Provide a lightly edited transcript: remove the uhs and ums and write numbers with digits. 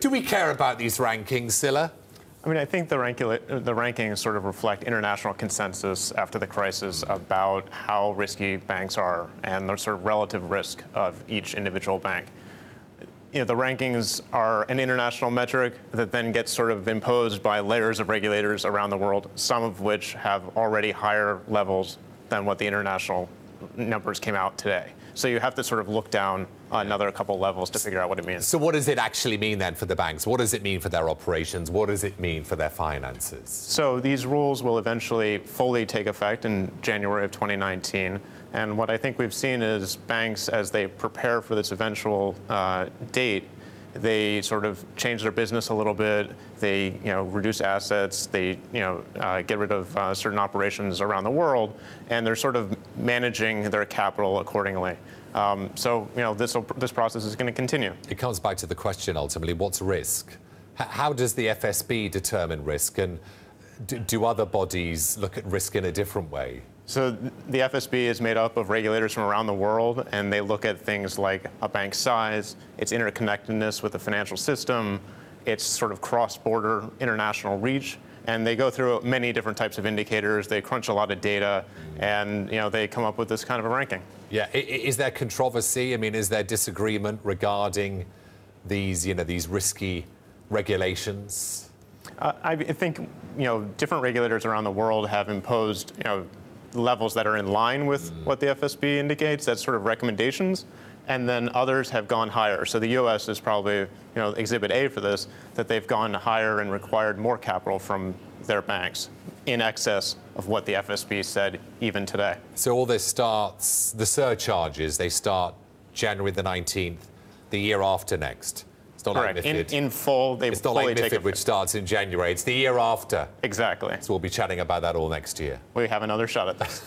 Do we care about these rankings, Silla? I mean, I think the rankings sort of reflect international consensus after the crisis about how risky banks are and the sort of relative risk of each individual bank. You know, the rankings are an international metric that then gets sort of imposed by layers of regulators around the world, some of which have already higher levels than what the international numbers came out today. So you have to sort of look down another couple levels to figure out what it means. So what does it actually mean then for the banks? What does it mean for their operations? What does it mean for their finances? So these rules will eventually fully take effect in January of 2019. And what I think we've seen is banks, as they prepare for this eventual date, they sort of change their business a little bit. They, reduce assets. They, get rid of certain operations around the world, and they're sort of managing their capital accordingly. So, this process is going to continue. It comes back to the question ultimately: what's risk? How does the FSB determine risk, and do other bodies look at risk in a different way? So the FSB is made up of regulators from around the world, and they look at things like a bank's size, its interconnectedness with the financial system, its sort of cross-border international reach, and they go through many different types of indicators. They crunch a lot of data, and they come up with this kind of a ranking. Yeah, is there controversy? I mean, is there disagreement regarding these, these risky regulations? I think, different regulators around the world have imposed, levels that are in line with what the FSB indicates, that's sort of recommendations, and then others have gone higher. So the U.S. is probably, exhibit A for this, that they've gone higher and required more capital from their banks in excess of what the FSB said even today. So all this starts, the surcharges, they start January the 19th, the year after next. It's not Correct. Like MiFID. In full, they It's not fully like take MiFID, which starts in January. It's the year after. Exactly. So we'll be chatting about that all next year. We have another shot at this.